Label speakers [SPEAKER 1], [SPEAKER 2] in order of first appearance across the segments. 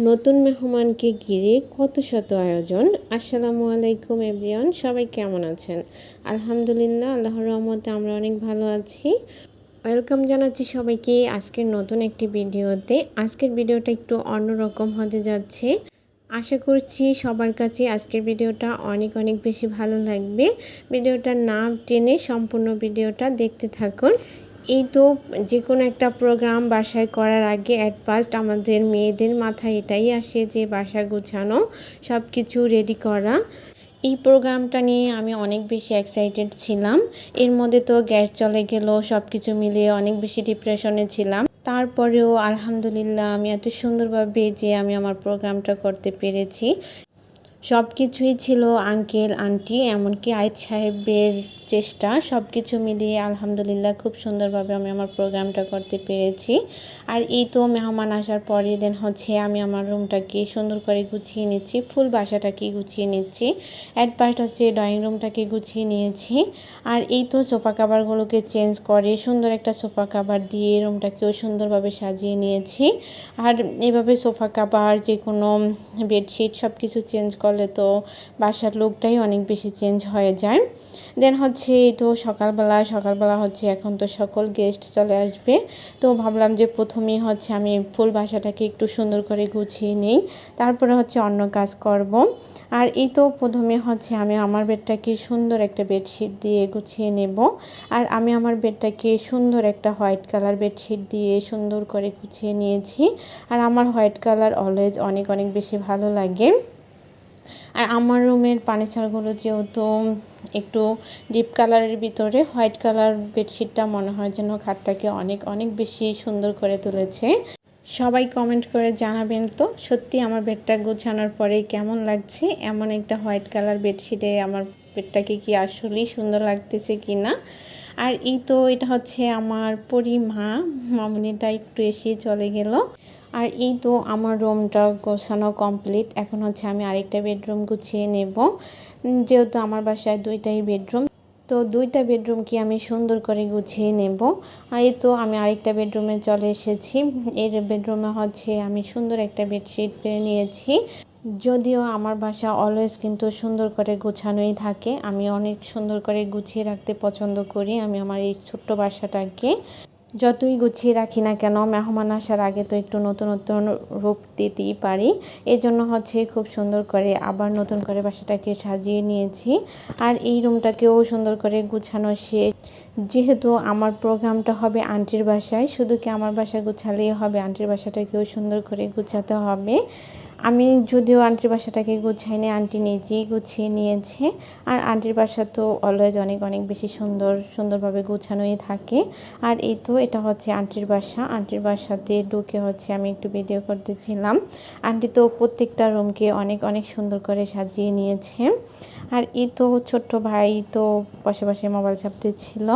[SPEAKER 1] নতুন মেহমানকে ঘিরে কত শত আয়োজন। আসসালামু আলাইকুম এভরিওয়ান, সবাই কেমন আছেন? আলহামদুলিল্লাহ, আল্লাহর রহমতে আমরা অনেক ভালো আছি। ওয়েলকাম জানাচ্ছি সবাইকে আজকের নতুন একটি ভিডিওতে। আজকের ভিডিওটা একটু অন্যরকম হতে যাচ্ছে। আশা করছি সবার কাছে আজকের ভিডিওটা অনেক অনেক বেশি ভালো লাগবে। ভিডিওটা না টেনে সম্পূর্ণ ভিডিওটা দেখতে থাকুন। এই তো যে কোনো একটা প্রোগ্রাম বাসায় করার আগে ফার্স্ট আমাদের মেয়েদের মাথায় এটাই আসে যে বাসা গুছানো, সব কিছু রেডি করা। এই প্রোগ্রামটা নিয়ে আমি অনেক বেশি এক্সাইটেড ছিলাম। এর মধ্যে তো গ্যাস চলে গেল, সব কিছু মিলিয়ে অনেক বেশি ডিপ্রেশনে ছিলাম। তারপরেও আলহামদুলিল্লাহ আমি এত সুন্দরভাবে যে আমি আমার প্রোগ্রামটা করতে পেরেছি। সব কিছুই ছিল আঙ্কেল আন্টি এমনকি আয়েদ সাহেবের চেষ্টা, সব কিছু মিলিয়ে আলহামদুলিল্লাহ খুব সুন্দরভাবে আমি আমার প্রোগ্রামটা করতে পেরেছি। আর এই তো মেহমান আসার পরে দেন হচ্ছে আমি আমার রুমটাকে সুন্দর করে গুছিয়ে নিচ্ছি, ফুল বাসাটাকে গুছিয়ে নিচ্ছি। অ্যাট ফার্স্ট হচ্ছে ড্রয়িং রুমটাকে গুছিয়ে নিয়েছি। আর এই তো সোফা কাভারগুলোকে চেঞ্জ করে সুন্দর একটা সোফা কাভার দিয়ে রুমটাকেও সুন্দরভাবে সাজিয়ে নিয়েছি। আর এভাবে সোফা কাভার যে কোনো বেডশিট সব কিছু চেঞ্জ করলে তো বাসার লুকটাই অনেক বেশি চেঞ্জ হয়ে যায়। দেন হচ্ছে এই তো সকালবেলা হচ্ছে এখন তো সকল গেস্ট চলে আসবে, তো ভাবলাম যে প্রথমেই হচ্ছে আমি ফুল বাসাটাকে একটু সুন্দর করে গুছিয়ে নিই, তারপরে হচ্ছে অন্য কাজ করব। আর এই তো প্রথমে হচ্ছে আমি আমার বেডটাকে সুন্দর একটা বেডশিট দিয়ে গুছিয়ে নেব। আর আমি আমার বেডটাকে সুন্দর একটা হোয়াইট কালার বেডশিট দিয়ে সুন্দর করে গুছিয়ে নিয়েছি। আর আমার হোয়াইট কালার অলওয়েজ অনেক অনেক বেশি ভালো লাগে। আর আমার রুমের ফার্নিচারগুলো যেহেতু একটু ডিপ কালারের ভিতরে, হোয়াইট কালার বেডশিটটা মনে হয় যেন খাটটাকে অনেক অনেক বেশি সুন্দর করে তুলেছে। সবাই কমেন্ট করে জানাবেন তো সত্যি আমার বেডটা গোছানোর পরে কেমন লাগছে। এমন একটা হোয়াইট কালার বেডশিটে আমার বেডটাকে কি আসলেই সুন্দর লাগতেছে কি না। আর এই তো এটা হচ্ছে আমার মামুনিটা একটু এসে চলে গেল। আর এই তো আমার রুমটা গোছানো কমপ্লিট। এখন হচ্ছে আমি আরেকটা বেডরুম গুছিয়ে নেব। যেহেতু আমার বাসায় দুইটাই বেডরুম, তো দুইটা বেডরুমকে আমি সুন্দর করে গুছিয়ে নেব। আর এই তো আমি আরেকটা বেডরুমে চলে এসেছি। এর বেডরুমে হচ্ছে আমি সুন্দর একটা বেডশিট পেরে নিয়েছি। যদিও আমার বাসা অলওয়েজ কিন্তু সুন্দর করে গোছানোই থাকে, আমি অনেক সুন্দর করে গুছিয়ে রাখতে পছন্দ করি। আমি আমার এই ছোট্ট বাসাটাকে যতই গুছিয়ে রাখি না কেন, মেহমান আসার আগে তো একটু নতুন নতুন রূপ দিতেই পারি। এই জন্য হচ্ছে খুব সুন্দর করে আবার নতুন করে বাসাটাকে সাজিয়ে নিয়েছি। আর এই রুমটাকেও সুন্দর করে গুছানো শেষ। যেহেতু আমার প্রোগ্রামটা হবে আন্টির বাসায়, শুধু কি আমার বাসায় গুছালেই হবে, আন্টির বাসাটাকেও সুন্দর করে গুছাতে হবে। আমি যদিও আন্টির বাসাটাকে গুছাইনি, আন্টি নিজেই গুছিয়ে নিয়েছে। আর আন্টির বাসা তো অলওয়েজ অনেক অনেক বেশি সুন্দরভাবে গুছানোই থাকে। আর এই তো এটা হচ্ছে আন্টির বাসা। আন্টির বাসাতে ঢুকে হচ্ছে আমি একটু ভিডিও করতেছিলাম। আন্টি তো প্রত্যেকটা রুমকে অনেক অনেক সুন্দর করে সাজিয়ে নিয়েছে। আর এই তো ছোট্ট ভাই তো পাশে মোবাইল চাপতেছিল।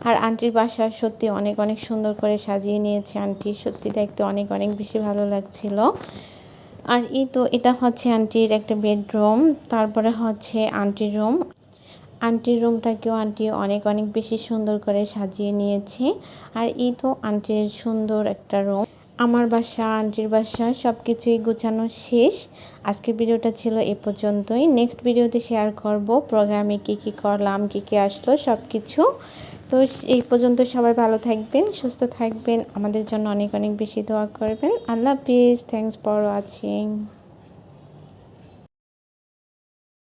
[SPEAKER 1] আর আন্টির বাসা সত্যি অনেক অনেক সুন্দর করে সাজিয়ে নিয়েছে আন্টি, সত্যি দেখতে অনেক অনেক বেশি ভালো লাগছিল। আর এই তো এটা হচ্ছে আন্টির একটা বেডরুম, তারপরে হচ্ছে আন্টির রুম। আন্টির রুমটাকেও আন্টি অনেক অনেক বেশি সুন্দর করে সাজিয়ে নিয়েছে। আর এই তো আন্টির সুন্দর একটা রুম। আমার বাসা আন্টির বাসা সব কিছুই গোছানো শেষ। আজকের ভিডিওটা ছিল এ পর্যন্তই। নেক্সট ভিডিওতে শেয়ার করব প্রোগ্রামে কী কী করলাম, কী কী আসলো সব কিছু। তো এই পর্যন্ত সবাই ভালো থাকবেন, সুস্থ থাকবেন, আমাদের জন্য অনেক অনেক বেশি দোয়া করবেন। আল্লাহ হাফিজ, থ্যাংকস ফর ওয়াচিং।